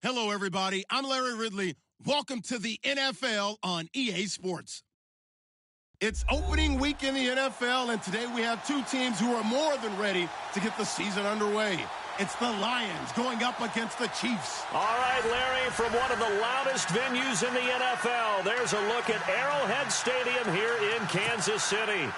Hello, everybody. I'm Larry Ridley. Welcome to the NFL on EA Sports. It's opening week in the NFL, and today we have two teams who are more than ready to get the season underway. It's the Lions going up against the Chiefs. All right, Larry, from one of the loudest venues in the NFL, there's a look at Arrowhead Stadium here in Kansas City.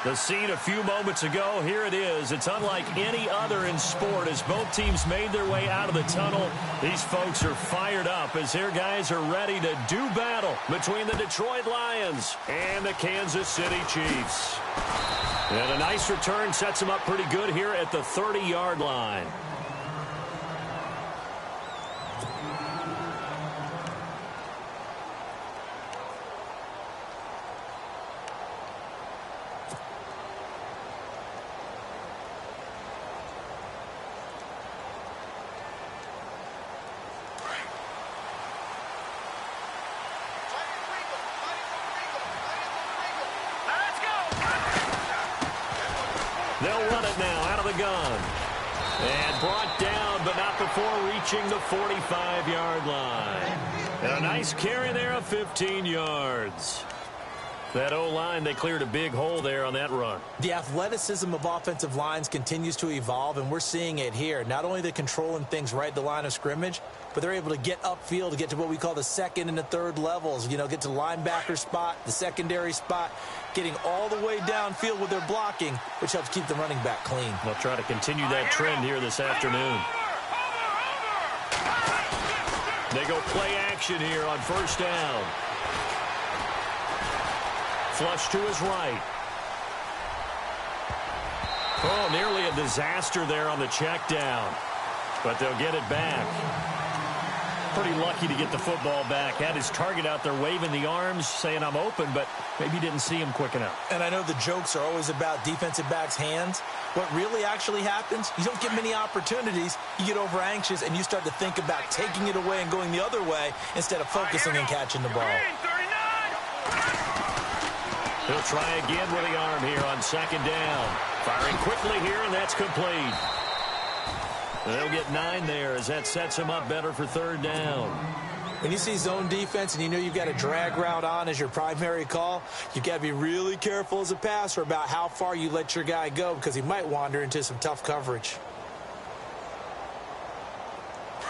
The scene a few moments ago, here it is. It's unlike any other in sport as both teams made their way out of the tunnel. These folks are fired up as their guys are ready to do battle between the Detroit Lions and the Kansas City Chiefs. And a nice return sets them up pretty good here at the 30-yard line. They'll run it now out of the gun. And brought down, but not before reaching the 45-yard line. And a nice carry there of 15 yards. That O-line, they cleared a big hole there on that run. The athleticism of offensive lines continues to evolve, and we're seeing it here. Not only they're controlling things right at the line of scrimmage, but they're able to get upfield to get to what we call the second and the third levels. You know, get to the linebacker spot, the secondary spot, getting all the way downfield with their blocking, which helps keep the running back clean. They'll try to continue that trend here this afternoon. They go play action here on first down. Flush to his right. Oh, nearly a disaster there on the check down. But they'll get it back. Pretty lucky to get the football back. Had his target out there waving the arms, saying I'm open, but maybe didn't see him quick enough. And I know the jokes are always about defensive backs' hands. What really actually happens, you don't get many opportunities. You get over anxious, and you start to think about taking it away and going the other way instead of focusing and catching the ball. He'll try again with the arm here on second down. Firing quickly here, and that's complete. They'll get 9 there as that sets him up better for third down. When you see zone defense and you know you've got a drag route on as your primary call, you've got to be really careful as a passer about how far you let your guy go because he might wander into some tough coverage.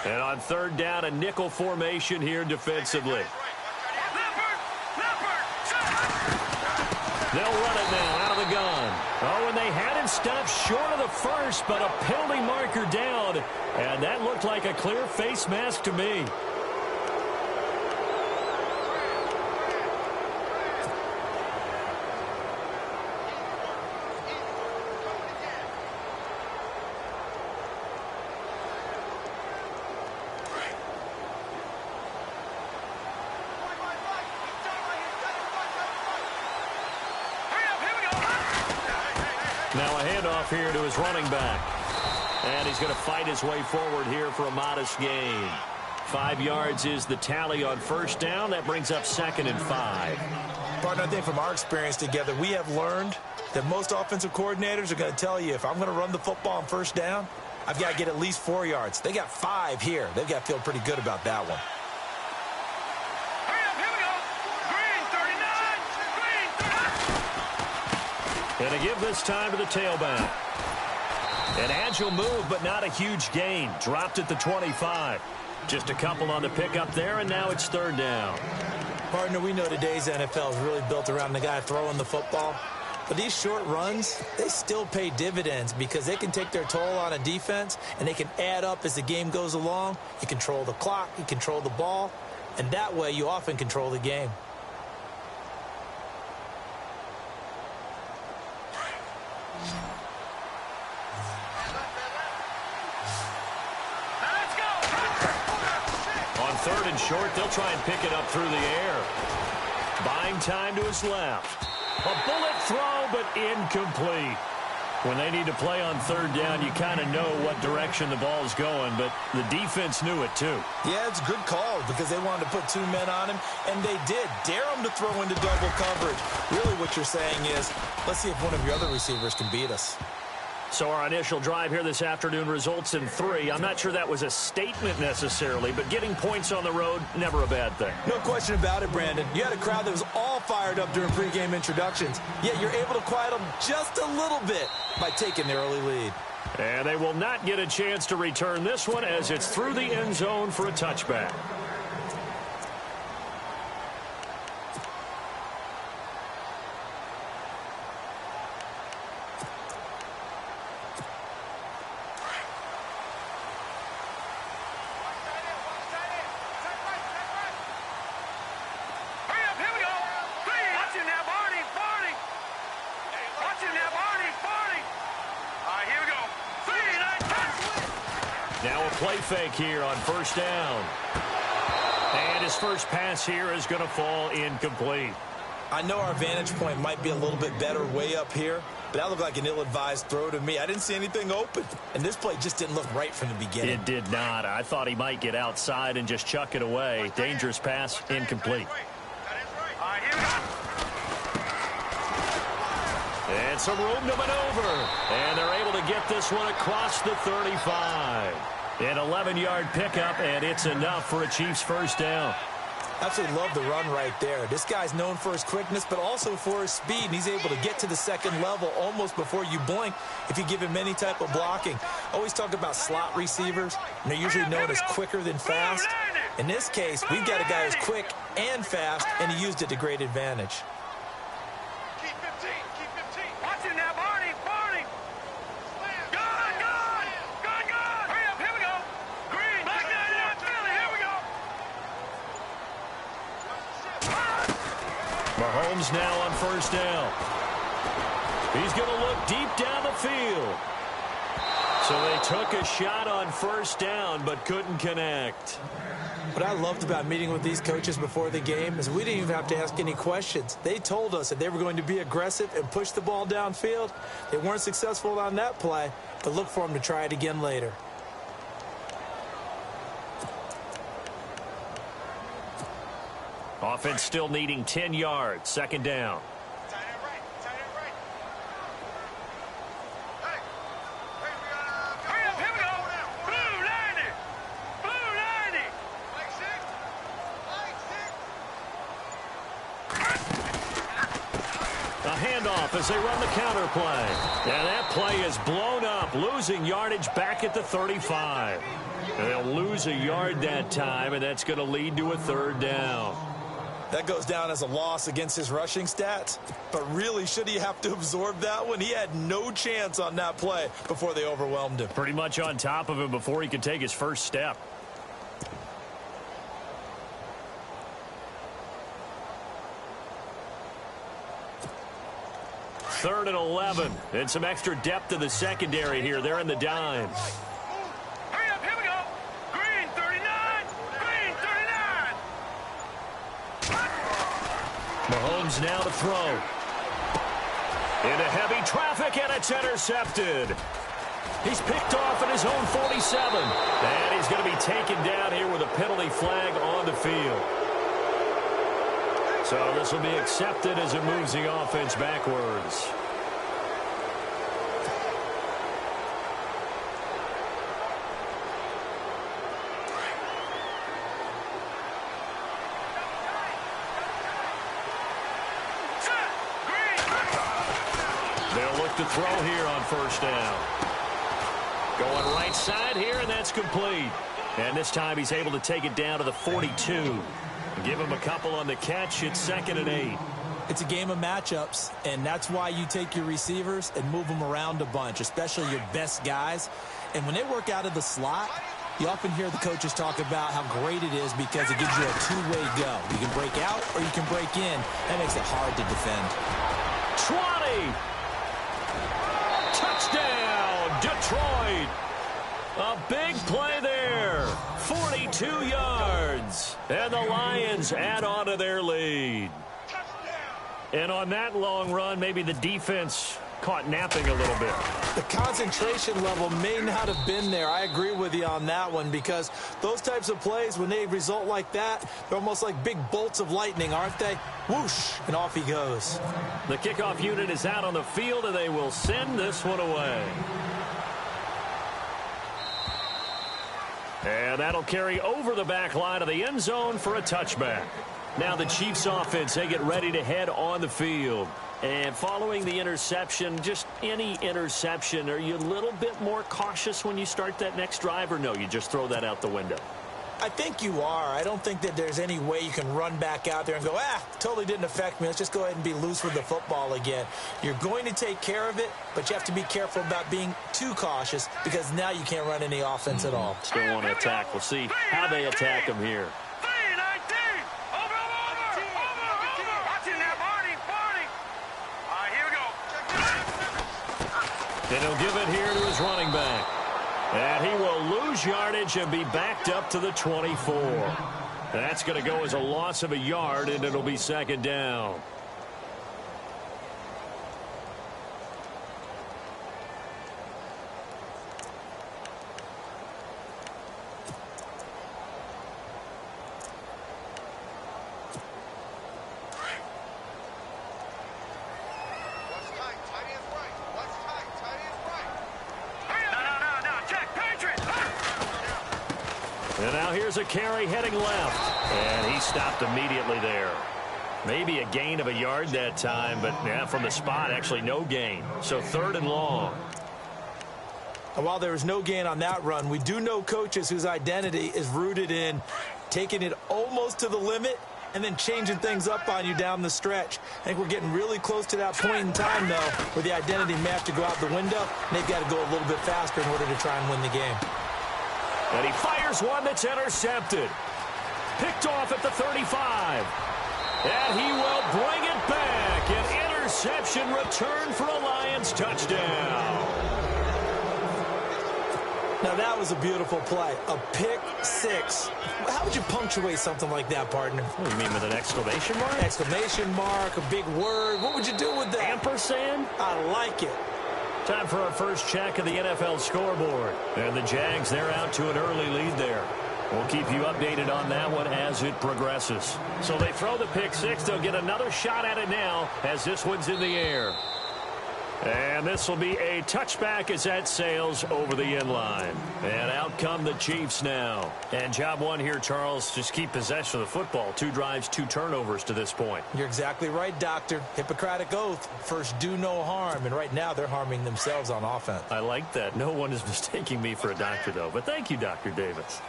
And on third down, a nickel formation here defensively. They'll run it now out of the gun. Oh, and they had him stopped short of the first, but a penalty marker down. And that looked like a clear face mask to me. Now a handoff here to his running back. And he's going to fight his way forward here for a modest gain. 5 yards is the tally on first down. That brings up 2nd and 5. Partner, I think from our experience together, we have learned that most offensive coordinators are going to tell you, if I'm going to run the football on first down, I've got to get at least 4 yards. They got 5 here. They've got to feel pretty good about that one. And to give this time to the tailback. An agile move, but not a huge gain. Dropped at the 25. Just a couple on the pickup there, and now it's third down. Partner, we know today's NFL is really built around the guy throwing the football. But these short runs, they still pay dividends because they can take their toll on a defense, and they can add up as the game goes along. You control the clock, you control the ball, and that way you often control the game. Third and short, they'll try and pick it up through the air. Buying time to his left. A bullet throw, but incomplete. When they need to play on third down, you kind of know what direction the ball's going, but the defense knew it too. Yeah, it's a good call because they wanted to put 2 men on him, and they did. Dare him to throw into double coverage. Really what you're saying is, let's see if one of your other receivers can beat us. So our initial drive here this afternoon results in 3. I'm not sure that was a statement necessarily, but getting points on the road, never a bad thing. No question about it, Brandon. You had a crowd that was all fired up during pregame introductions, yet you're able to quiet them just a little bit by taking the early lead. And they will not get a chance to return this one as it's through the end zone for a touchback. Now a play fake here on first down. And his first pass here is going to fall incomplete. I know our vantage point might be a little bit better way up here, but that looked like an ill-advised throw to me. I didn't see anything open, and this play just didn't look right from the beginning. It did not. I thought he might get outside and just chuck it away. Dangerous pass, incomplete. And some room to maneuver. And they're able to get this one across the 35. An 11-yard pickup, and it's enough for a Chiefs first down. Absolutely love the run right there. This guy's known for his quickness, but also for his speed, and he's able to get to the second level almost before you blink if you give him any type of blocking. Always talk about slot receivers, and they're usually known as quicker than fast. In this case, we've got a guy who's quick and fast, and he used it to great advantage. Mahomes now on first down. He's going to look deep down the field. So they took a shot on first down but couldn't connect. What I loved about meeting with these coaches before the game is we didn't even have to ask any questions. They told us that they were going to be aggressive and push the ball downfield. They weren't successful on that play, but look for them to try it again later. Offense still needing 10 yards. Second down. A handoff as they run the counter play. And that play is blown up, losing yardage back at the 35. They'll lose a yard that time, and that's going to lead to a third down. That goes down as a loss against his rushing stats. But really, should he have to absorb that one? He had no chance on that play before they overwhelmed him. Pretty much on top of him before he could take his first step. Third and 11. And some extra depth to the secondary here. They're in the dime. Mahomes now to throw. Into heavy traffic, and it's intercepted. He's picked off at his own 47. And he's going to be taken down here with a penalty flag on the field. So this will be accepted as it moves the offense backwards. To throw here on first down. Going right side here, and that's complete. And this time he's able to take it down to the 42. Give him a couple on the catch. It's 2nd and 8. It's a game of matchups, and that's why you take your receivers and move them around a bunch, especially your best guys. And when they work out of the slot, you often hear the coaches talk about how great it is because it gives you a two-way go. You can break out or you can break in. That makes it hard to defend. 20. Touchdown, Detroit. A big play there. 42 yards. And the Lions add on to their lead. And on that long run, maybe the defense caught napping a little bit. The concentration level may not have been there. I agree with you on that one because those types of plays, when they result like that, they're almost like big bolts of lightning, aren't they? Whoosh, and off he goes. The kickoff unit is out on the field, and they will send this one away. And that'll carry over the back line of the end zone for a touchback. Now the Chiefs offense, they get ready to head on the field. And following the interception, just any interception, are you a little bit more cautious when you start that next drive, or no, you just throw that out the window? I think you are. I don't think that there's any way you can run back out there and go, totally didn't affect me. Let's just go ahead and be loose with the football again. You're going to take care of it, but you have to be careful about being too cautious because now you can't run any offense at all. Still want to attack. We'll see how they attack him here. And he'll give it here to his running back. And he will lose yardage and be backed up to the 24. That's going to go as a loss of a yard, and it'll be second down. And now here's a carry heading left. And he stopped immediately there. Maybe a gain of a yard that time, but from the spot, actually no gain. So 3rd and long. And while there was no gain on that run, we do know coaches whose identity is rooted in taking it almost to the limit and then changing things up on you down the stretch. I think we're getting really close to that point in time, though, where the identity may have to go out the window, and they've got to go a little bit faster in order to try and win the game. And he fires one that's intercepted. Picked off at the 35. And he will bring it back. An interception return for a Lions touchdown. Now, that was a beautiful play. A pick six. How would you punctuate something like that, partner? What do you mean, with an exclamation mark? Exclamation mark, a big word. What would you do with that? Ampersand? I like it. Time for our first check of the NFL scoreboard. And the Jags, they're out to an early lead there. We'll keep you updated on that one as it progresses. So they throw the pick six. They'll get another shot at it now as this one's in the air. And this will be a touchback as that sails over the end line. And out come the Chiefs now. And job one here, Charles, just keep possession of the football. 2 drives, 2 turnovers to this point. You're exactly right, Doctor. Hippocratic oath. First, do no harm. And right now, they're harming themselves on offense. I like that. No one is mistaking me for a doctor, though. But thank you, Dr. Davis.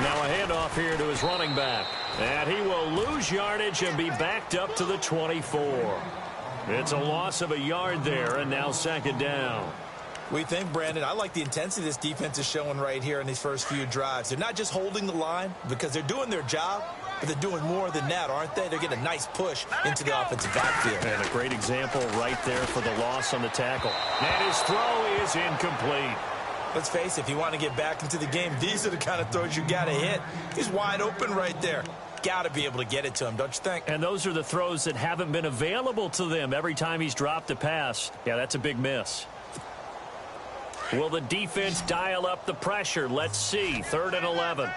Now a handoff here to his running back. And he will lose yardage and be backed up to the 24. It's a loss of a yard there, and now second down. We think, Brandon, I like the intensity this defense is showing right here in these first few drives. They're not just holding the line because they're doing their job, but they're doing more than that, aren't they? They're getting a nice push into the offensive backfield. And a great example right there for the loss on the tackle. And his throw is incomplete. Let's face it, if you want to get back into the game, these are the kind of throws you got to hit. He's wide open right there. Got to be able to get it to him, don't you think? And those are the throws that haven't been available to them every time he's dropped a pass. Yeah, that's a big miss. Will the defense dial up the pressure? Let's see. 3rd and 11.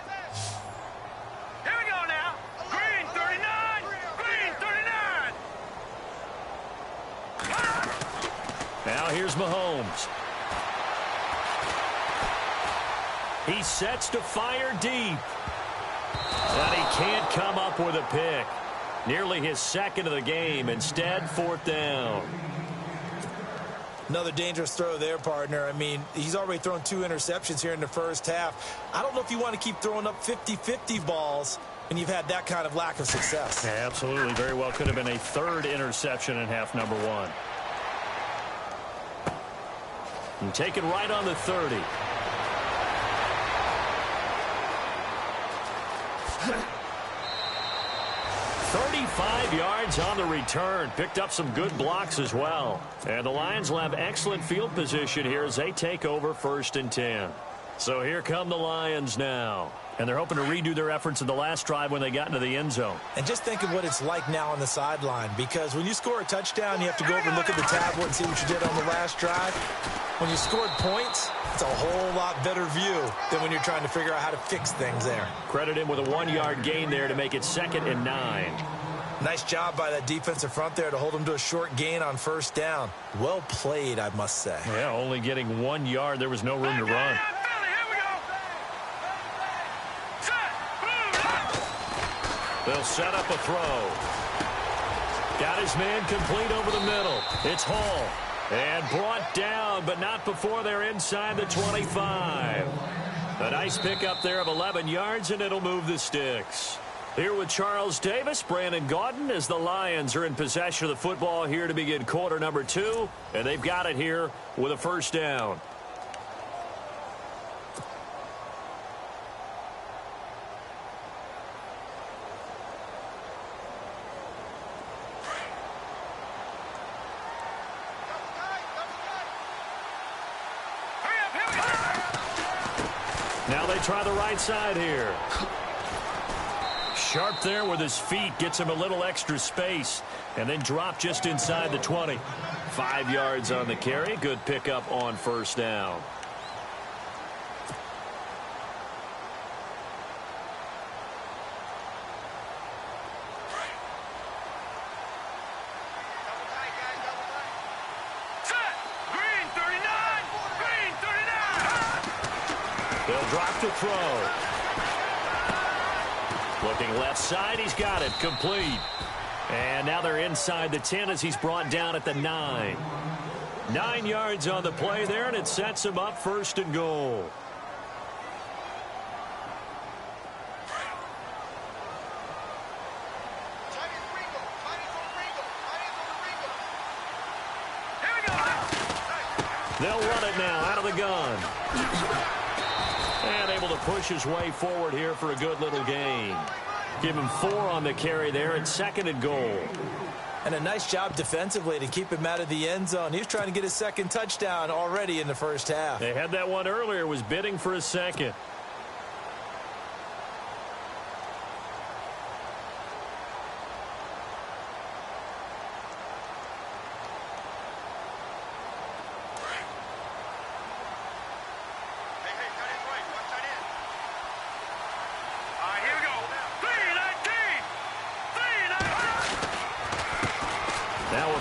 Here we go now. Green 39. Green 39. Now here's Mahomes. He sets to fire deep. And he can't come up with a pick. Nearly his second of the game. Instead, 4th down. Another dangerous throw there, partner. I mean, he's already thrown 2 interceptions here in the first half. I don't know if you want to keep throwing up 50-50 balls when you've had that kind of lack of success. Yeah, absolutely. Very well could have been a 3rd interception in half number 1. And taken right on the 30. 35 yards on the return. Picked up some good blocks as well. And the Lions will have excellent field position here as they take over 1st and 10. So here come the Lions now. And they're hoping to redo their efforts in the last drive when they got into the end zone. And just think of what it's like now on the sideline. Because when you score a touchdown, you have to go over and look at the tablet and see what you did on the last drive. When you scored points, it's a whole lot better view than when you're trying to figure out how to fix things there. Credit him with a 1-yard gain there to make it 2nd and 9. Nice job by that defensive front there to hold him to a short gain on first down. Well played, I must say. Yeah, only getting 1 yard. There was no room to run. They'll set up a throw. Got his man complete over the middle. It's Hall. And brought down, but not before they're inside the 25. A nice pickup there of 11 yards, and it'll move the sticks. Here with Charles Davis, Brandon Gaudin, as the Lions are in possession of the football here to begin quarter number 2. And they've got it here with a first down. Now they try the right side here. Sharp there with his feet. Gets him a little extra space. And then drop just inside the 20. 5 yards on the carry. Good pickup on first down. They'll drop to throw. Looking left side, he's got it, complete. And now they're inside the 10 as he's brought down at the 9. 9 yards on the play there, and it sets him up first and goal. They'll run it now out of the gun. And able to push his way forward here for a good little gain. Give him 4 on the carry there at second and goal. And a nice job defensively to keep him out of the end zone. He was trying to get his second touchdown already in the first half. They had that one earlier, was bidding for a second.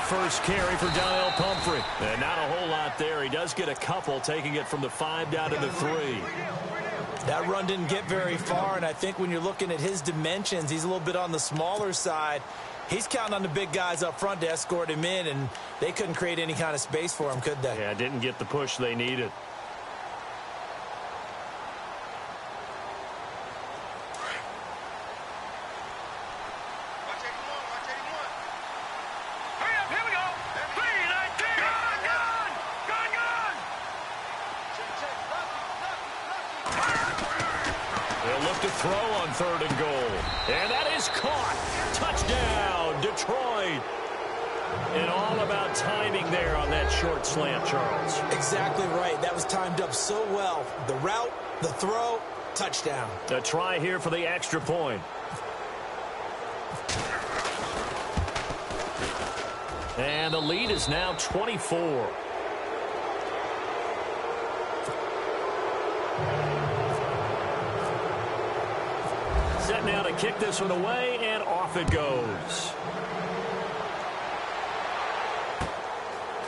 First carry for Donnell Pumphrey. And not a whole lot there. He does get a couple, taking it from the 5 down to the 3. That run didn't get very far, and I think when you're looking at his dimensions, he's a little bit on the smaller side. He's counting on the big guys up front to escort him in, and they couldn't create any kind of space for him, could they? Yeah, didn't get the push they needed. Throw on 3rd and goal. And that is caught. Touchdown, Detroit. And all about timing there on that short slant, Charles. Exactly right. That was timed up so well. The route, the throw, touchdown. A try here for the extra point. And the lead is now 24. Set now to kick this one away, and off it goes.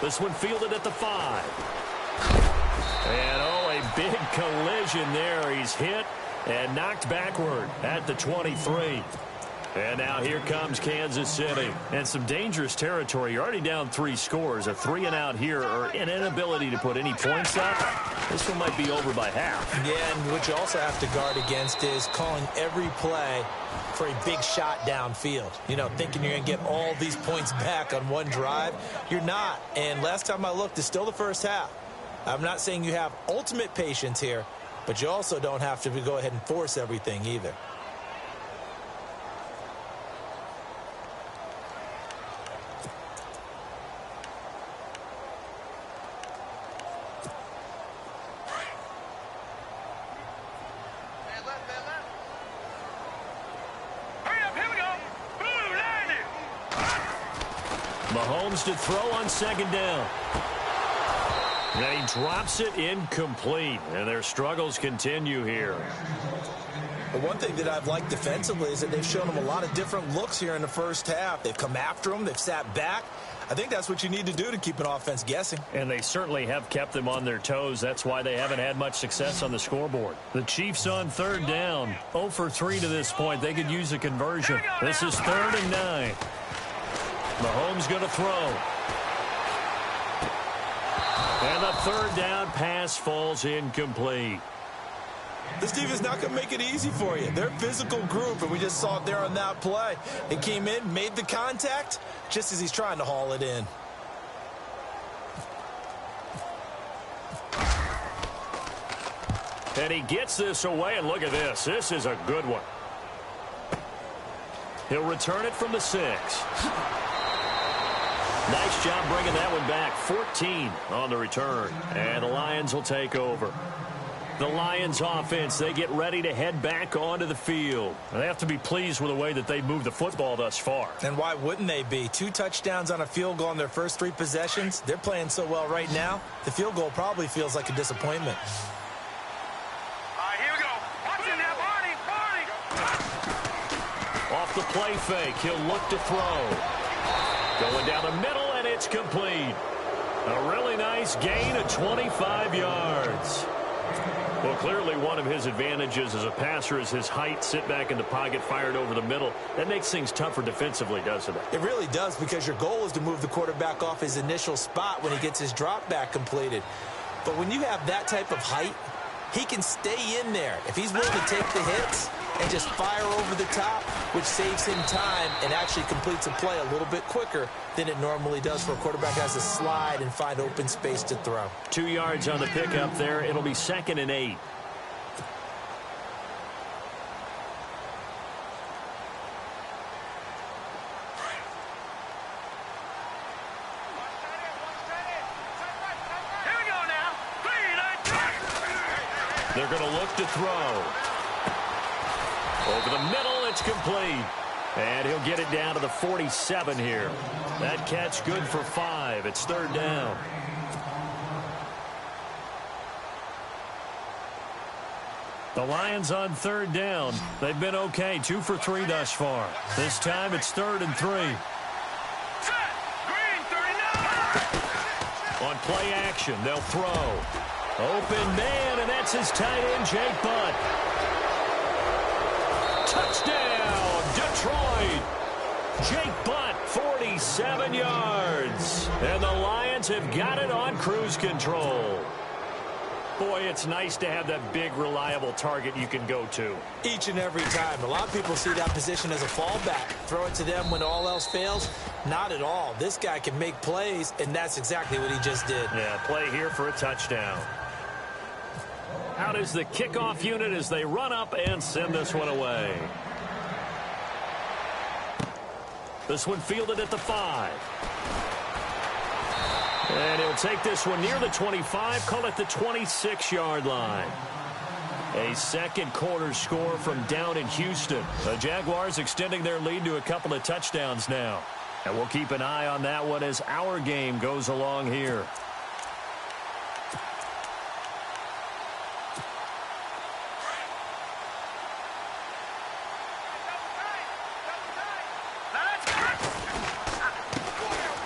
This one fielded at the 5. And, oh, a big collision there. He's hit and knocked backward at the 23. And now here comes Kansas City. And some dangerous territory. You're already down 3 scores. A 3-and-out here, or an inability to put any points up. This one might be over by half. Yeah, and what you also have to guard against is calling every play for a big shot downfield. You know, thinking you're going to get all these points back on one drive. You're not. And last time I looked, it's still the first half. I'm not saying you have ultimate patience here, but you also don't have to go ahead and force everything either. Mahomes to throw on 2nd down. And he drops it incomplete. And their struggles continue here. The one thing that I've liked defensively is that they've shown them a lot of different looks here in the first half. They've come after them. They've sat back. I think that's what you need to do to keep an offense guessing. And they certainly have kept them on their toes. That's why they haven't had much success on the scoreboard. The Chiefs on third down. 0 for 3 to this point. They could use a conversion. This is 3rd and 9. Mahomes going to throw. And the third down pass falls incomplete. This defense is not going to make it easy for you. They're a physical group, and we just saw it there on that play. It came in, made the contact, just as he's trying to haul it in. And he gets this away, and look at this. This is a good one. He'll return it from the 6. Nice job bringing that one back. 14 on the return. And the Lions will take over. The Lions offense, they get ready to head back onto the field. They have to be pleased with the way that they moved the football thus far. And why wouldn't they be? 2 touchdowns on a field goal in their first 3 possessions. They're playing so well right now, the field goal probably feels like a disappointment. All right, here we go. Watch it now, Barney. Off the play fake, he'll look to throw. Going down the middle, and it's complete. A really nice gain of 25 yards. Well, clearly one of his advantages as a passer is his height. Sit back in the pocket, fired over the middle. That makes things tougher defensively, doesn't it? It really does, because your goal is to move the quarterback off his initial spot when he gets his drop back completed. But when you have that type of height, he can stay in there. If he's willing to take the hits and just fire over the top, which saves him time and actually completes a play a little bit quicker than it normally does for a quarterback who has to slide and find open space to throw. 2 yards on the pickup there. It'll be 2nd and 8. Here we go now. 3, 9, They're going to look to throw. Over the middle, it's complete. And he'll get it down to the 47 here. That catch good for 5. It's 3rd down. The Lions on 3rd down. They've been okay. 2 for 3 thus far. This time it's 3rd and 3. set. Green, 39. On play action, they'll throw. Open man, and that's his tight end, Jake Butt. Touchdown, Detroit. Jake Butt, 47 yards. And the Lions have got it on cruise control. Boy, it's nice to have that big, reliable target you can go to. Each and every time. A lot of people see that position as a fallback. Throw it to them when all else fails. Not at all. This guy can make plays, and that's exactly what he just did. Yeah, play here for a touchdown. Out is the kickoff unit as they run up and send this one away. This one fielded at the 5. And he'll take this one near the 25, call it the 26-yard line. A second quarter score from down in Houston. The Jaguars extending their lead to a couple of touchdowns now. And we'll keep an eye on that one as our game goes along here.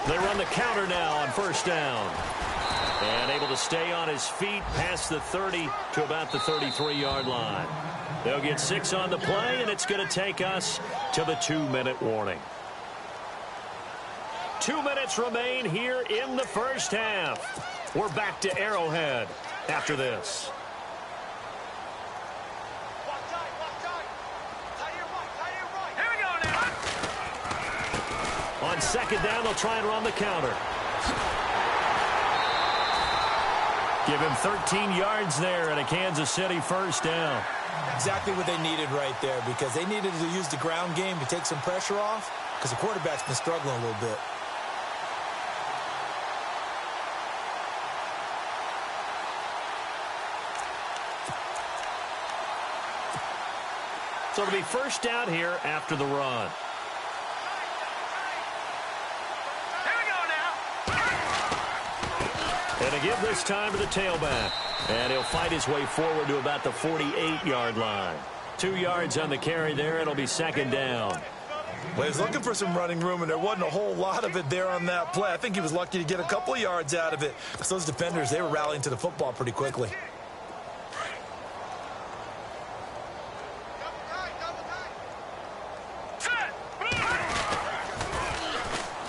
They run the counter now on 1st down. And able to stay on his feet past the 30 to about the 33-yard line. They'll get 6 on the play, and it's going to take us to the 2-minute warning. 2 minutes remain here in the first half. We're back to Arrowhead after this. On 2nd down, they'll try and run the counter. Give him 13 yards there and a Kansas City 1st down. Exactly what they needed right there, because they needed to use the ground game to take some pressure off, because the quarterback's been struggling a little bit. So it'll be 1st down here after the run. And a give this time to the tailback. And he'll fight his way forward to about the 48-yard line. 2 yards on the carry there. It'll be second down. Well, he was looking for some running room, and there wasn't a whole lot of it there on that play. I think he was lucky to get a couple of yards out of it, because those defenders, they were rallying to the football pretty quickly.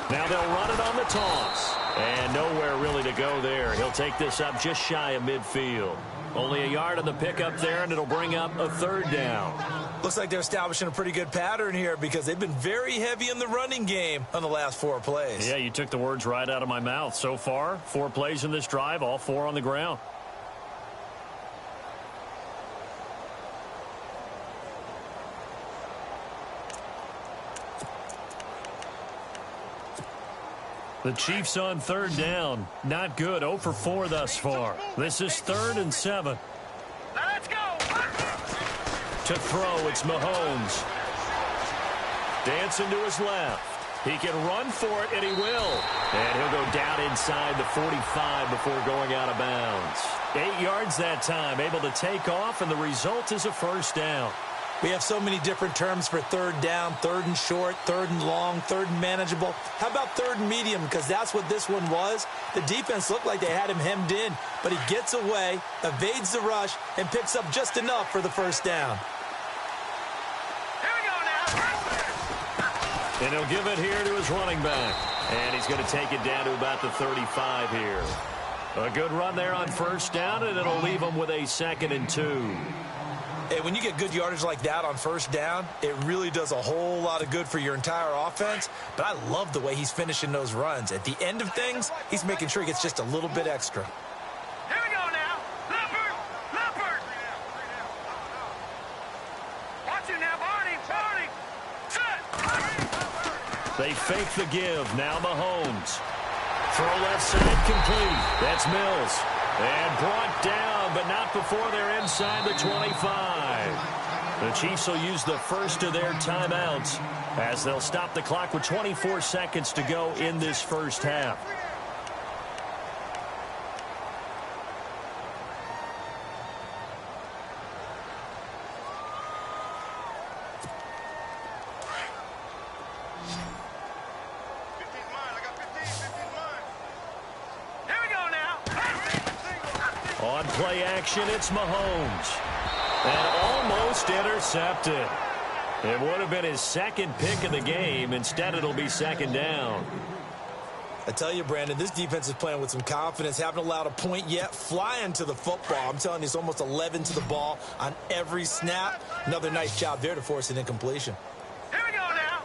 Now they'll run it on the toss. And nowhere really to go there. He'll take this up just shy of midfield. Only a yard on the pickup there, and it'll bring up a third down. Looks like they're establishing a pretty good pattern here, because they've been very heavy in the running game on the last 4 plays. Yeah, you took the words right out of my mouth. So far, 4 plays in this drive, all 4 on the ground. The Chiefs on third down. Not good. 0 for 4 thus far. This is 3rd and 7. Let's go. To throw, it's Mahomes. Dancing to his left. He can run for it, and he will. And he'll go down inside the 45 before going out of bounds. 8 yards that time, able to take off, and the result is a first down. We have so many different terms for third down, 3rd and short, 3rd and long, 3rd and manageable. How about 3rd and medium? Because that's what this one was. The defense looked like they had him hemmed in, but he gets away, evades the rush, and picks up just enough for the first down. Here we go now. And he'll give it here to his running back. And he's going to take it down to about the 35 here. A good run there on first down, and it'll leave him with a 2nd and 2. And when you get good yardage like that on first down, it really does a whole lot of good for your entire offense. But I love the way he's finishing those runs. At the end of things, he's making sure he gets just a little bit extra. Here we go now. Leopard. Leopard. Watch it now, Barney. Barney. Set. They fake the give. Now Mahomes. Throw left side complete. That's Mills. And brought down, but not before they're inside the 25. The Chiefs will use the first of their timeouts as they'll stop the clock with 24 seconds to go in this first half. On play action, it's Mahomes. And almost intercepted. It would have been his 2nd pick of the game. Instead, it'll be 2nd down. I tell you, Brandon, this defense is playing with some confidence. Haven't allowed a point yet. Flying to the football. I'm telling you, it's almost 11 to the ball on every snap. Another nice job there to force an incompletion. Here we go now.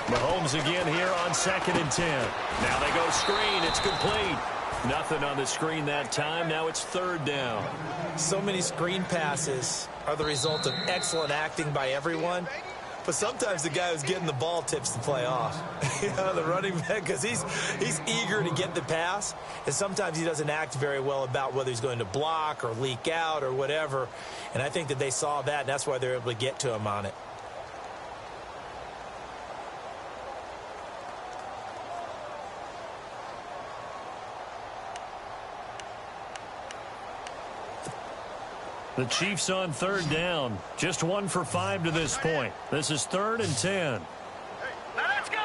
Mahomes again here on 2nd and 10. Now they go screen. It's complete. Nothing on the screen that time. Now it's 3rd down. So many screen passes are the result of excellent acting by everyone. But sometimes the guy who's getting the ball tips the play off. The running back, because he's eager to get the pass. And sometimes he doesn't act very well about whether he's going to block or leak out or whatever. And I think that they saw that, and that's why they're able to get to him on it. The Chiefs on 3rd down. Just 1 for 5 to this point. This is 3rd and 10. Let's go.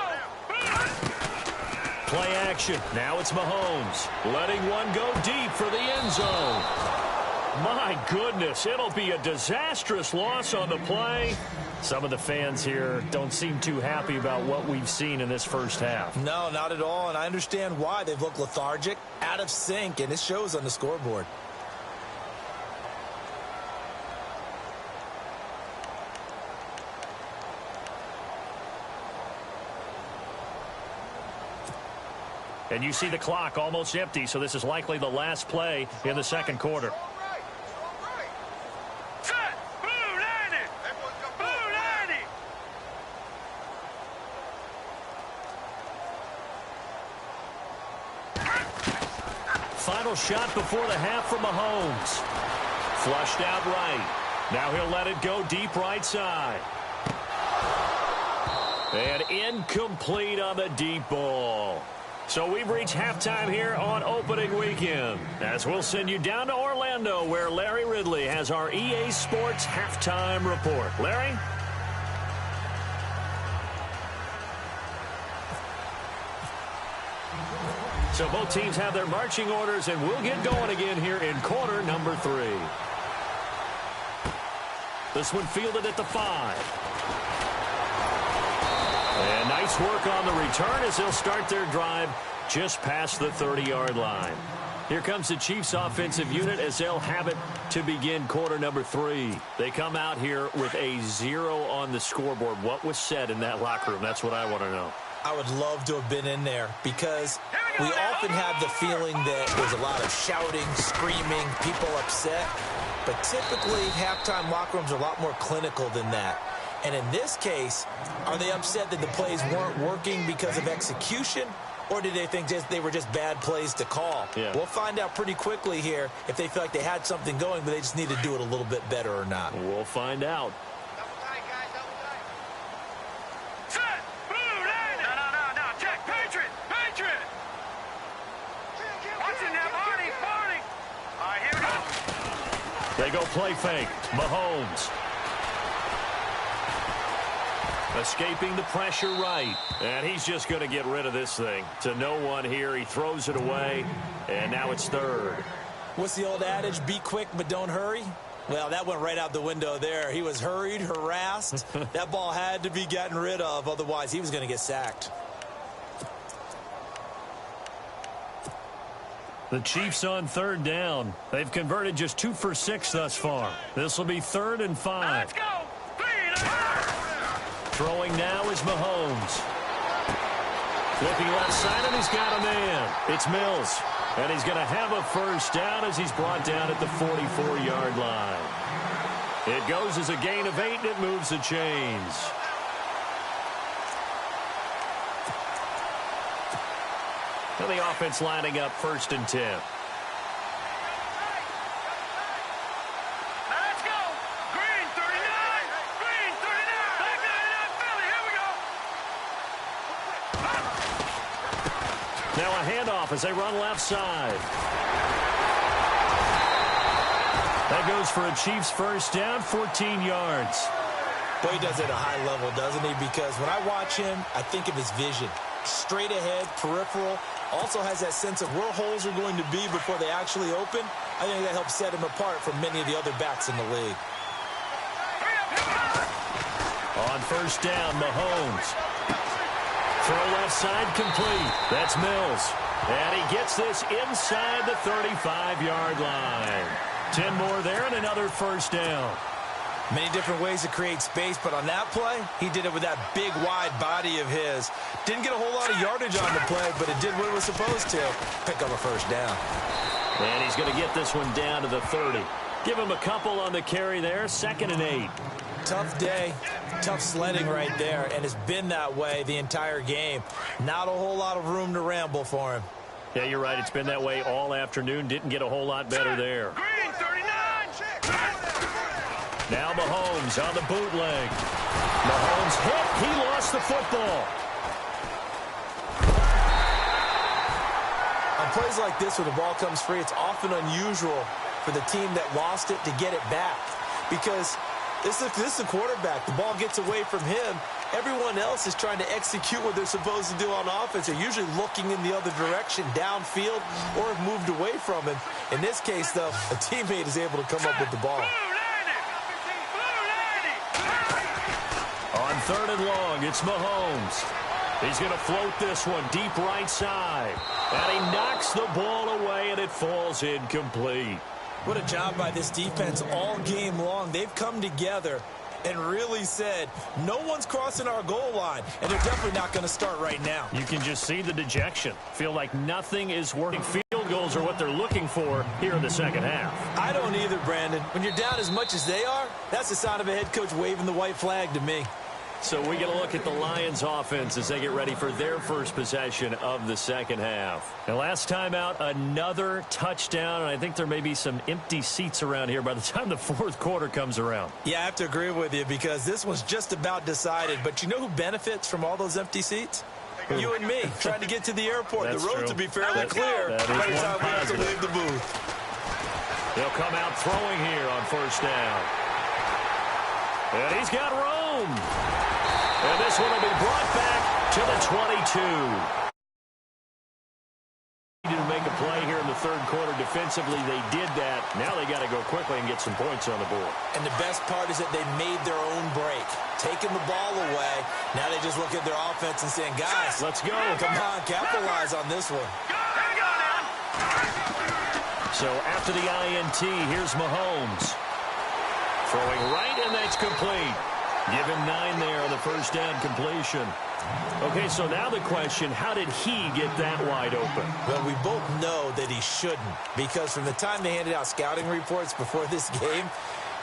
Play action. Now it's Mahomes. Letting one go deep for the end zone. My goodness, it'll be a disastrous loss on the play. Some of the fans here don't seem too happy about what we've seen in this first half. No, not at all, and I understand why. They've looked lethargic, out of sync, and it shows on the scoreboard. And you see the clock almost empty, so this is likely the last play in the 2nd quarter. Set. Blue 90. Blue 90. Final shot before the half from Mahomes. Flushed out right. Now he'll let it go deep right side. And incomplete on the deep ball. So we've reached halftime here on opening weekend, as we'll send you down to Orlando, where Larry Ridley has our EA Sports halftime report. Larry? So both teams have their marching orders, and we'll get going again here in quarter number 3. This one fielded at the 5. And nice work on the return as they'll start their drive just past the 30-yard line. Here comes the Chiefs offensive unit as they'll have it to begin quarter number 3. They come out here with a 0 on the scoreboard. What was said in that locker room? That's what I want to know. I would love to have been in there because we often have the feeling that there's a lot of shouting, screaming, people upset. But typically, halftime locker rooms are a lot more clinical than that. And in this case, are they upset that the plays weren't working because of execution? Or did they think they were just bad plays to call? Yeah. We'll find out pretty quickly here if they feel like they had something going, but they just need to do it a little bit better or not. We'll find out. They go play fake. Mahomes. Escaping the pressure right. And he's just going to get rid of this thing. To no one here. He throws it away. And now it's 3rd. What's the old adage? Be quick, but don't hurry? Well, that went right out the window there. He was hurried, harassed. That ball had to be gotten rid of. Otherwise, he was going to get sacked. The Chiefs on 3rd down. They've converted just 2 for 6 thus far. This will be 3rd and 5. Let's go. Throwing now is Mahomes. Looking left side, and he's got a man. It's Mills. And he's going to have a first down as he's brought down at the 44-yard line. It goes as a gain of 8, and it moves the chains. And the offense lining up 1st and 10. Let's go. Green 39. Green 39. Back 99 Philly. Here we go. Now a handoff as they run left side. That goes for a Chiefs first down, 14 yards. Boy, he does it at a high level, doesn't he? Because when I watch him, I think of his vision. Straight ahead, peripheral. Also has that sense of where holes are going to be before they actually open. I think that helps set him apart from many of the other backs in the league. On first down, Mahomes. Throw left side complete. That's Mills. And he gets this inside the 35-yard line. 10 more there and another first down. Many different ways to create space, but on that play, he did it with that big, wide body of his. Didn't get a whole lot of yardage on the play, but it did what it was supposed to. Pick up a first down. And he's going to get this one down to the 30. Give him a couple on the carry there, 2nd and 8. Tough day, tough sledding right there, and it's been that way the entire game. Not a whole lot of room to ramble for him. Yeah, you're right. It's been that way all afternoon. Didn't get a whole lot better there. Green 39. Now Mahomes on the bootleg. Mahomes hit. He lost the football. On plays like this where the ball comes free, it's often unusual for the team that lost it to get it back. Because this is the quarterback. The ball gets away from him. Everyone else is trying to execute what they're supposed to do on offense. They're usually looking in the other direction, downfield, or have moved away from him. In this case, though, a teammate is able to come up with the ball. On 3rd and long, it's Mahomes. He's going to float this one deep right side. And he knocks the ball away, and it falls incomplete. What a job by this defense all game long. They've come together and really said, no one's crossing our goal line, and they're definitely not going to start right now. You can just see the dejection. Feel like nothing is working. Field goals are what they're looking for here in the second half. I don't either, Brandon. When you're down as much as they are, that's the sign of a head coach waving the white flag to me. So we get a look at the Lions offense as they get ready for their first possession of the second half. And last time out, another touchdown, and I think there may be some empty seats around here by the time the fourth quarter comes around. Yeah, I have to agree with you because this was just about decided. But you know who benefits from all those empty seats? You and me trying to get to the airport. That's the road true. to be fairly clear that is by the one time we have to positive. leave the booth. He'll come out throwing here on first down. And he's got room. And this one will be brought back to the 22. To make a play here in the third quarter defensively, they did that. Now they got to go quickly and get some points on the board. And the best part is that they made their own break, taking the ball away. Now they just look at their offense and saying, guys, let's go. Come on, capitalize on this one. So after the INT, here's Mahomes. Throwing right, and that's complete. Give him 9 there on the first down completion. Okay, so now the question, how did he get that wide open? Well, we both know that he shouldn't, because from the time they handed out scouting reports before this game,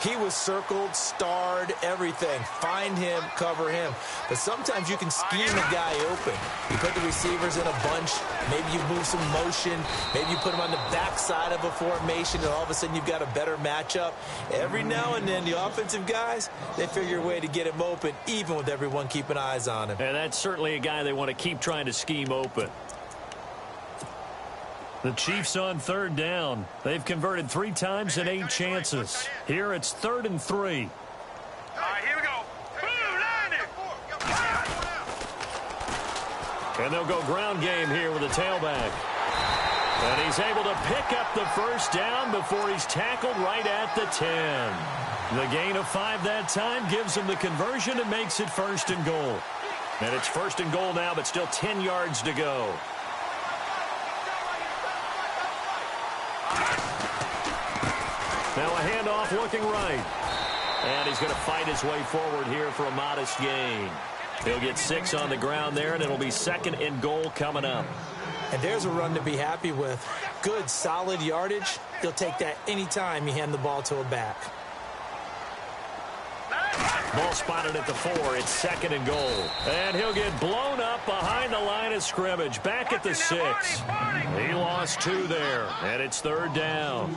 he was circled, starred, everything. Find him, cover him. But sometimes you can scheme a guy open. You put the receivers in a bunch. Maybe you move some motion. Maybe you put them on the backside of a formation, and all of a sudden you've got a better matchup. Every now and then, the offensive guys, they figure a way to get him open, even with everyone keeping eyes on him. And that's certainly a guy they want to keep trying to scheme open. The Chiefs on third down. They've converted 3 times in 8 chances. Here it's 3rd and 3. All right, here we go. And they'll go ground game here with a tailback. And he's able to pick up the first down before he's tackled right at the 10. The gain of 5 that time gives him the conversion and makes it 1st and goal. And it's 1st and goal now, but still 10 yards to go. Now a handoff looking right. And he's going to fight his way forward here for a modest gain. He'll get 6 on the ground there, and it'll be 2nd and goal coming up. And there's a run to be happy with. Good, solid yardage. You'll take that anytime you hand the ball to a back. Ball spotted at the 4. It's 2nd and goal. And he'll get blown up behind the line of scrimmage. Back at the 6. He lost 2 there, and it's 3rd down.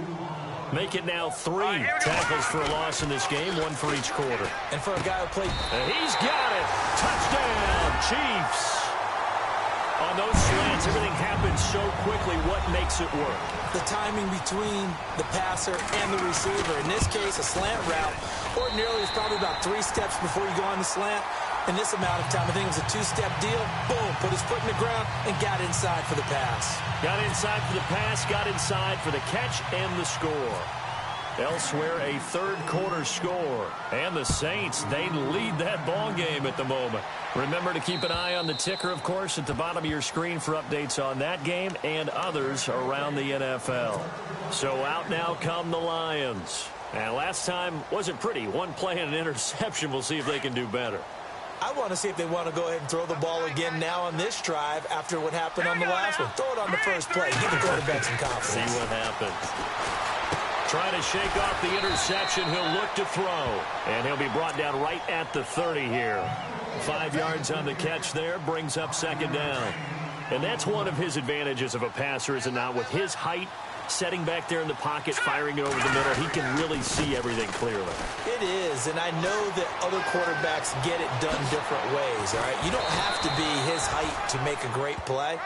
Make it now 3 tackles for a loss in this game, 1 for each quarter. And for a guy who played... And he's got it. Touchdown, Chiefs. On those slants, everything happens so quickly. What makes it work? The timing between the passer and the receiver. In this case, a slant route. Ordinarily, it's probably about 3 steps before you go on the slant. In this amount of time, I think it was a 2-step deal. Boom, put his foot in the ground and got inside for the pass. Got inside for the pass, got inside for the catch and the score. Elsewhere, a third quarter score. And the Saints, they lead that ball game at the moment. Remember to keep an eye on the ticker, of course, at the bottom of your screen for updates on that game and others around the NFL. So out now come the Lions. And last time wasn't pretty. 1 play and an interception. We'll see if they can do better. I want to see if they want to go ahead and throw the ball again now on this drive after what happened on the last one. Throw it on the first play. Give the quarterback some confidence. See what happens. Trying to shake off the interception. He'll look to throw. And he'll be brought down right at the 30 here. 5 yards on the catch there. Brings up 2nd down. And that's one of his advantages of a passer, is it not? With his height, setting back there in the pocket, firing it over the middle, he can really see everything clearly. It is, and I know that other quarterbacks get it done different ways, all right? You don't have to be his height to make a great play,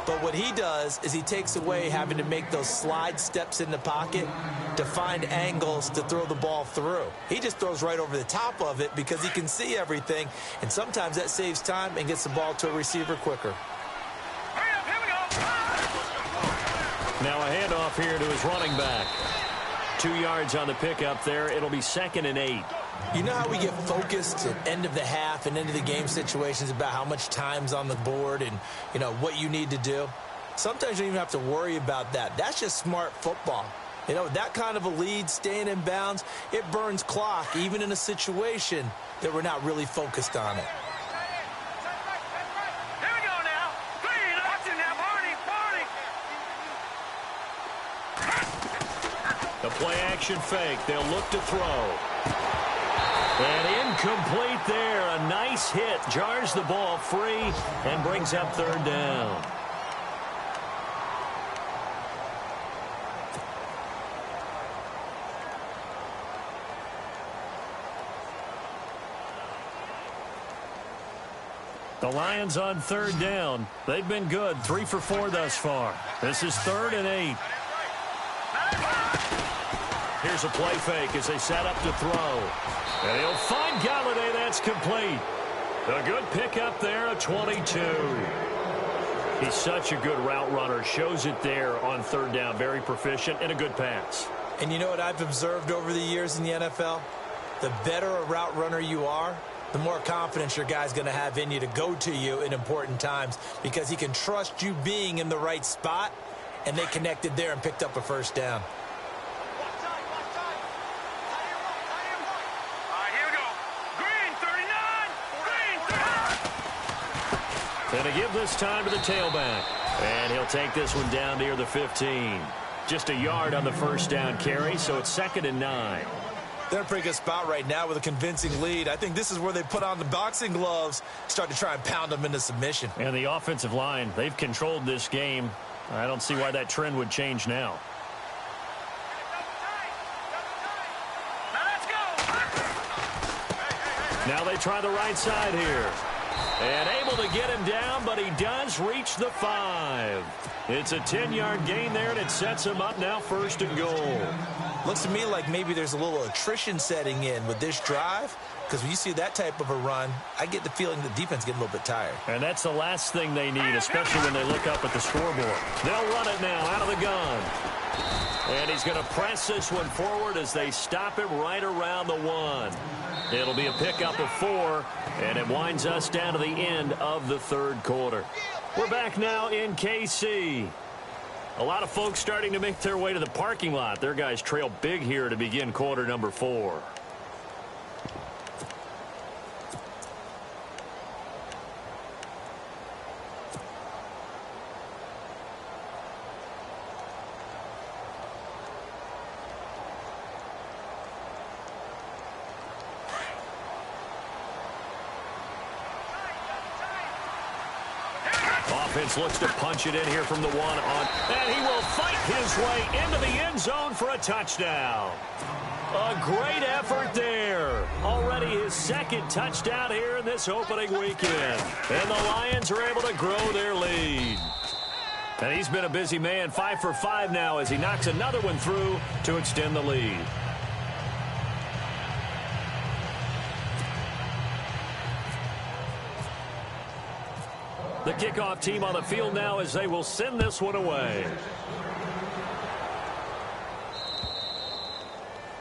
but what he does is he takes away having to make those slide steps in the pocket to find angles to throw the ball through. He just throws right over the top of it because he can see everything, and sometimes that saves time and gets the ball to a receiver quicker. Now a handoff here to his running back. 2 yards on the pickup there. It'll be 2nd and 8. You know how we get focused at end of the half and into the game situations about how much time's on the board and, you know, what you need to do? Sometimes you don't even have to worry about that. That's just smart football. You know, that kind of a lead, staying in bounds, it burns clock, even in a situation that we're not really focused on it. The play-action fake. They'll look to throw. And incomplete there. A nice hit. Jars the ball free and brings up 3rd down. The Lions on third down. They've been good, 3 for 4 thus far. This is 3rd and 8. Here's a play fake as they set up to throw. And he'll find Galladay. That's complete. A good pickup there at 22. He's such a good route runner. Shows it there on third down. Very proficient and a good pass. And you know what I've observed over the years in the NFL? The better a route runner you are, the more confidence your guy's going to have in you to go to you in important times because he can trust you being in the right spot, and they connected there and picked up a first down. Going to give this time to the tailback. And he'll take this one down near the 15. Just a yard on the first down carry, so it's 2nd and 9. They're in a pretty good spot right now with a convincing lead. I think this is where they put on the boxing gloves, start to try and pound them into submission. And the offensive line, they've controlled this game. I don't see why that trend would change now. Now they try the right side here. And able to get him down, but he does reach the 5. It's a 10-yard gain there, and it sets him up now 1st and goal. Looks to me like maybe there's a little attrition setting in with this drive, because when you see that type of a run, I get the feeling the defense getting a little bit tired. And that's the last thing they need, especially when they look up at the scoreboard. They'll run it now out of the gun. And he's going to press this one forward as they stop him right around the 1. It'll be a pickup of 4, and it winds us down to the end of the 3rd quarter. We're back now in KC. A lot of folks starting to make their way to the parking lot. Their guys trail big here to begin quarter number 4. Offense looks to punch it in here from the 1 on. And he will fight his way into the end zone for a touchdown. A great effort there. Already his 2nd touchdown here in this opening weekend. And the Lions are able to grow their lead. And he's been a busy man, 5 for 5 now as he knocks another one through to extend the lead. The kickoff team on the field now as they will send this one away.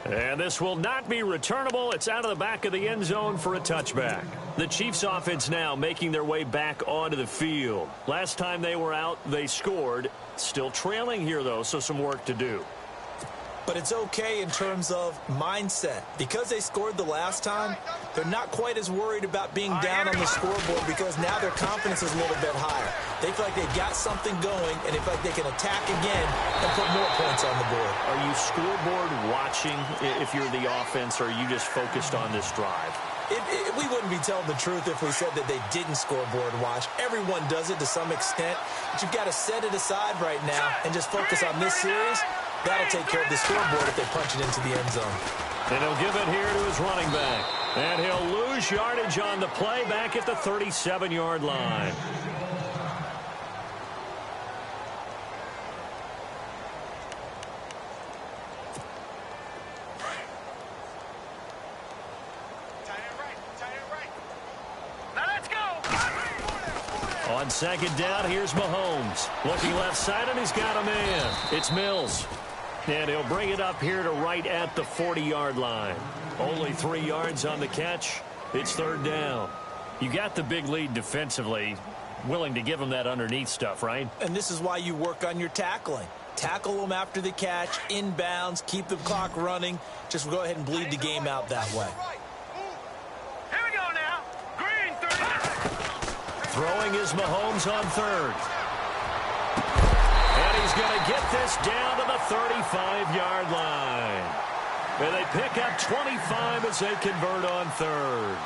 And this will not be returnable. It's out of the back of the end zone for a touchback. The Chiefs offense now making their way back onto the field. Last time they were out, they scored. Still trailing here, though, so some work to do. But it's okay in terms of mindset. Because they scored the last time, they're not quite as worried about being down on the scoreboard because now their confidence is a little bit higher. They feel like they've got something going, and they feel like they can attack again and put more points on the board. Are you scoreboard watching if you're the offense, or are you just focused on this drive? We wouldn't be telling the truth if we said that they didn't scoreboard watch. Everyone does it to some extent, but you've got to set it aside right now and just focus on this series. That'll take care of the scoreboard if they punch it into the end zone. And he'll give it here to his running back. And he'll lose yardage on the play back at the 37-yard line. On 2nd down, here's Mahomes. Looking left side, and he's got a man. It's Mills. And he'll bring it up here to right at the 40-yard line. Only 3 yards on the catch. It's 3rd down. You got the big lead defensively. Willing to give them that underneath stuff, right? And this is why you work on your tackling. Tackle them after the catch, inbounds, keep the clock running. Just go ahead and bleed the game out that way. Here we go now. Green 30. Throwing is Mahomes on 3rd. And he's going to get this down to the 35-yard line. And they pick up 25 as they convert on 3rd.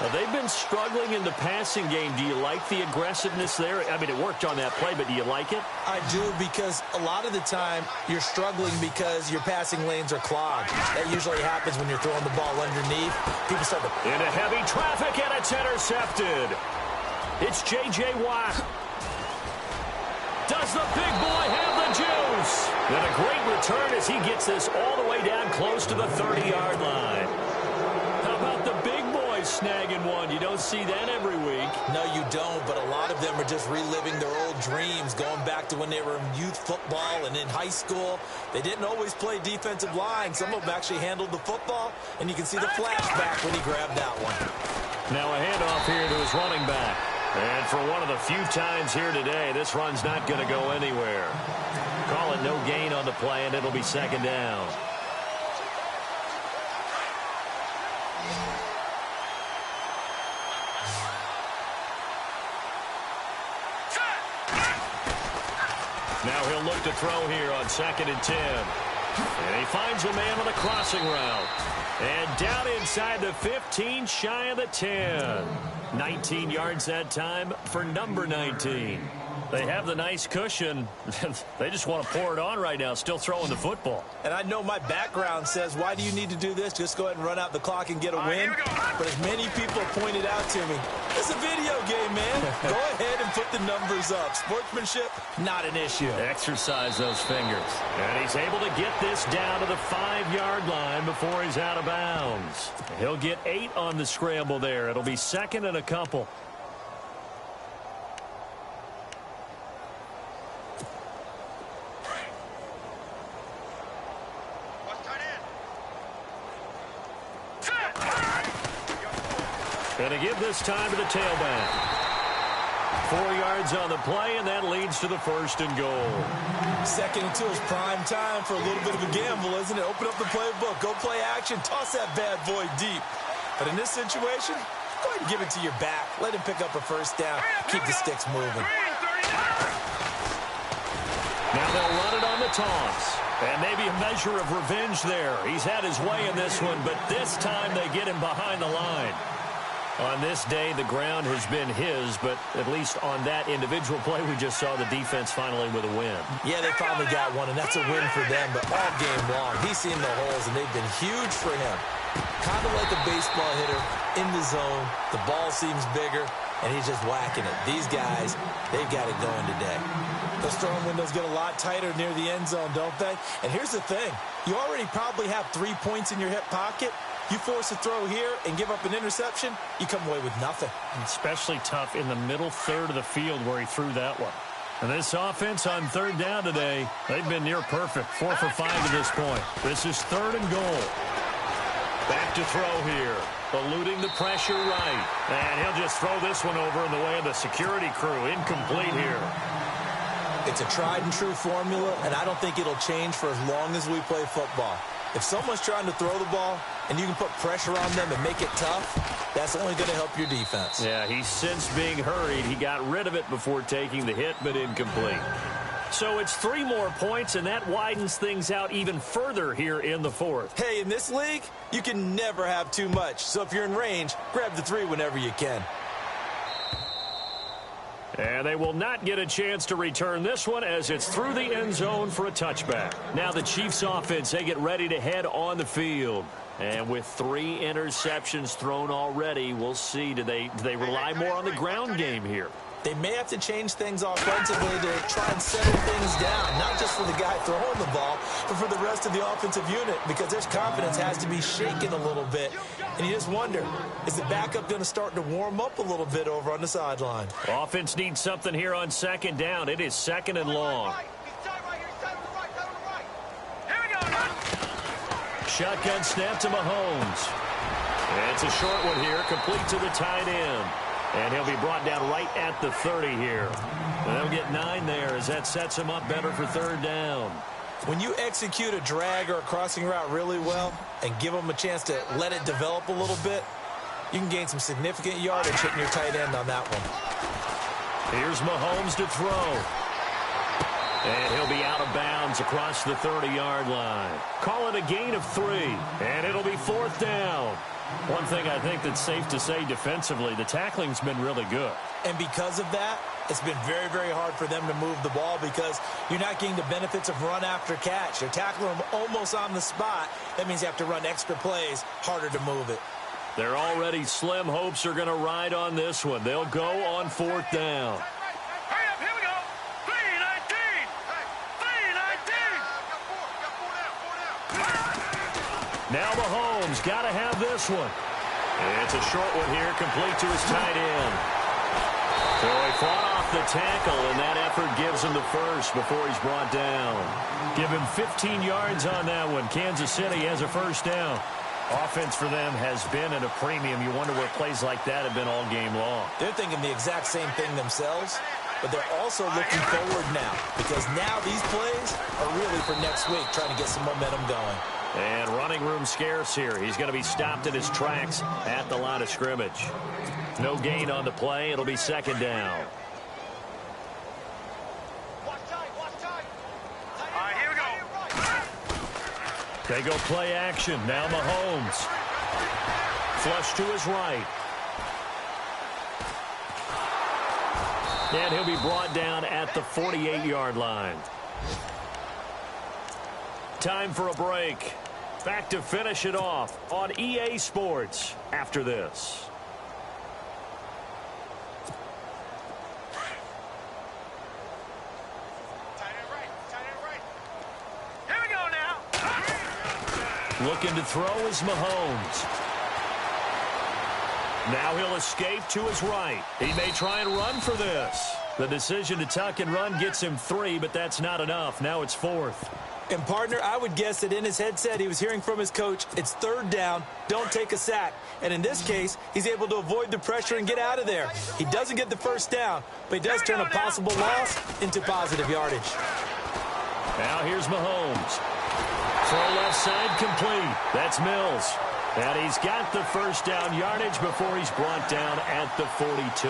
Now, they've been struggling in the passing game. Do you like the aggressiveness there? I mean, it worked on that play, but do you like it? I do, because a lot of the time you're struggling because your passing lanes are clogged. That usually happens when you're throwing the ball underneath. People start to... Into heavy traffic, and it's intercepted. It's J.J. Watt. Does the big boy have the juice? And a great return as he gets this all the way down close to the 30-yard line. How about the big boys snagging one? You don't see that every week. No, you don't, but a lot of them are just reliving their old dreams, going back to when they were in youth football and in high school. They didn't always play defensive line. Some of them actually handled the football, and you can see the flashback when he grabbed that one. Now a handoff here to his running back. And for one of the few times here today, this run's not going to go anywhere. Call it no gain on the play, and it'll be second down. Now he'll look to throw here on 2nd and 10. And he finds a man on a crossing route. And down inside the 15, shy of the 10. 19 yards that time for number 19. They have the nice cushion. They just want to pour it on right now, still throwing the football. And I know my background says, why do you need to do this? Just go ahead and run out the clock and get a win. But as many people have pointed out to me, it's a video game, man. Go ahead and put the numbers up. Sportsmanship, not an issue. Exercise those fingers. And he's able to get this down to the 5-yard line before he's out of bounds. He'll get 8 on the scramble there. It'll be 2nd and a couple. Going to give this time to the tailback. 4 yards on the play, and that leads to the 1st and goal. 2nd and 2 is prime time for a little bit of a gamble, isn't it? Open up the playbook, go play action, toss that bad boy deep. But in this situation, go ahead and give it to your back. Let him pick up a 1st down. Keep the sticks moving. Now they'll run it on the toss. And maybe a measure of revenge there. He's had his way in this one, but this time they get him behind the line. On this day, the ground has been his, but at least on that individual play, we just saw the defense finally with a win. Yeah, they finally got one, and that's a win for them, but all game long, he's seen the holes, and they've been huge for him. Kind of like a baseball hitter in the zone. The ball seems bigger, and he's just whacking it. These guys, they've got it going today. Those throwing windows get a lot tighter near the end zone, don't they? And here's the thing. You already probably have 3 points in your hip pocket. You force a throw here and give up an interception, you come away with nothing. Especially tough in the middle third of the field where he threw that one. And this offense on 3rd down today, they've been near perfect. 4 for 5 to this point. This is 3rd and goal. Back to throw here. Eluding the pressure right. And he'll just throw this one over in the way of the security crew. Incomplete here. It's a tried and true formula, and I don't think it'll change for as long as we play football. If someone's trying to throw the ball and you can put pressure on them and make it tough, that's only going to help your defense. Yeah, he's since being hurried. He got rid of it before taking the hit, but incomplete. So it's 3 more points, and that widens things out even further here in the 4th. Hey, in this league, you can never have too much. So if you're in range, grab the 3 whenever you can. And they will not get a chance to return this one as it's through the end zone for a touchback. Now the Chiefs offense, they get ready to head on the field. And with 3 interceptions thrown already, we'll see. Do they rely more on the ground game here? They may have to change things offensively to try and settle things down, not just for the guy throwing the ball, but for the rest of the offensive unit, because their confidence has to be shaken a little bit. And you just wonder, is the backup going to start to warm up a little bit over on the sideline? Offense needs something here on 2nd down. It is 2nd and long. Shotgun snap to Mahomes. And it's a short one here, complete to the tight end. And he'll be brought down right at the 30 here. And they'll get 9 there as that sets him up better for 3rd down. When you execute a drag or a crossing route really well and give them a chance to let it develop a little bit, you can gain some significant yardage hitting your tight end on that one. Here's Mahomes to throw. And he'll be out of bounds across the 30-yard line. Call it a gain of 3. And it'll be 4th down. One thing I think that's safe to say defensively, the tackling's been really good. And because of that, it's been very, very hard for them to move the ball because you're not getting the benefits of run after catch. You're tackling them almost on the spot. That means you have to run extra plays, harder to move it. Their already slim hopes are going to ride on this one. They'll go on 4th down. Hurry up, here we go. 3-19. 3-19. Now Mahomes got to have this one. It's a short one here, complete to his tight end. So he fought off the tackle, and that effort gives him the first before he's brought down. Give him 15 yards on that one. Kansas City has a first down. Offense for them has been at a premium. You wonder where plays like that have been all game long. They're thinking the exact same thing themselves, but they're also looking forward now because now these plays are really for next week, trying to get some momentum going. And running room scarce here. He's going to be stopped in his tracks at the line of scrimmage. No gain on the play. It'll be 2nd down. Here we go. They go play action. Now Mahomes. Flush to his right. And he'll be brought down at the 48-yard line. Time for a break. Back to finish it off on EA Sports after this. Here we go now. Looking to throw is Mahomes. Now he'll escape to his right. He may try and run for this. The decision to tuck and run gets him 3, but that's not enough. Now it's 4th. And, partner, I would guess that in his headset he was hearing from his coach, it's 3rd down, don't take a sack. And in this case, he's able to avoid the pressure and get out of there. He doesn't get the first down, but he does turn a possible loss into positive yardage. Now here's Mahomes. Throw left side complete. That's Mills. And he's got the first down yardage before he's brought down at the 42.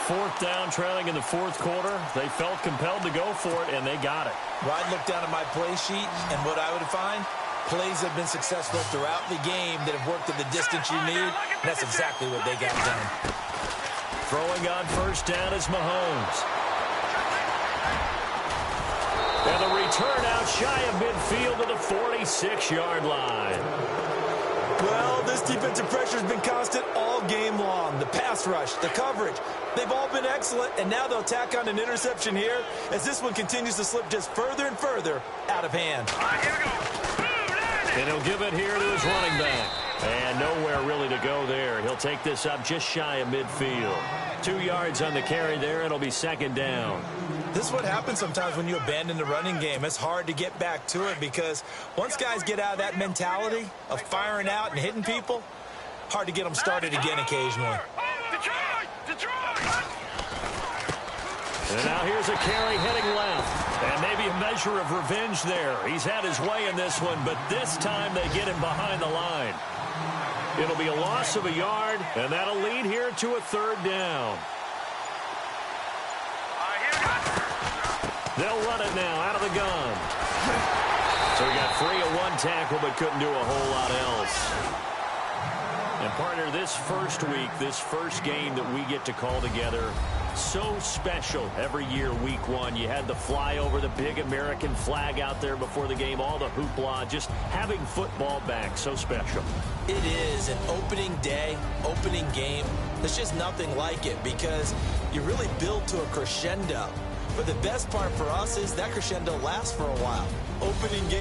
4th down, trailing in the 4th quarter. They felt compelled to go for it, and they got it. Well, I'd look down at my play sheet, and what I would find, plays have been successful throughout the game that have worked at the distance you need, and that's exactly what they got done. Throwing on first down is Mahomes. And the return out shy of midfield to the 46-yard line. Well, this defensive pressure has been constant all game long. The pass rush, the coverage, they've all been excellent, and now they'll tack on an interception here as this one continues to slip just further and further out of hand. Here we go. And he'll give it here to his running back. And nowhere really to go there. He'll take this up just shy of midfield. 2 yards on the carry there. It'll be 2nd down. This is what happens sometimes when you abandon the running game. It's hard to get back to it because once guys get out of that mentality of firing out and hitting people, hard to get them started again occasionally. Detroit! And now here's a carry heading left. And maybe a measure of revenge there. He's had his way in this one, but this time they get him behind the line. It'll be a loss of a yard, and that'll lead here to a 3rd down. They'll run it now out of the gun. So he got 3 of 1 tackle, but couldn't do a whole lot else. And, partner, this first week, this first game that we get to call together, so special every year, week 1. You had the flyover, the big American flag out there before the game, all the hoopla, just having football back, so special. It is an opening day, opening game. There's just nothing like it because you really build to a crescendo. But the best part for us is that crescendo lasts for a while. Opening game.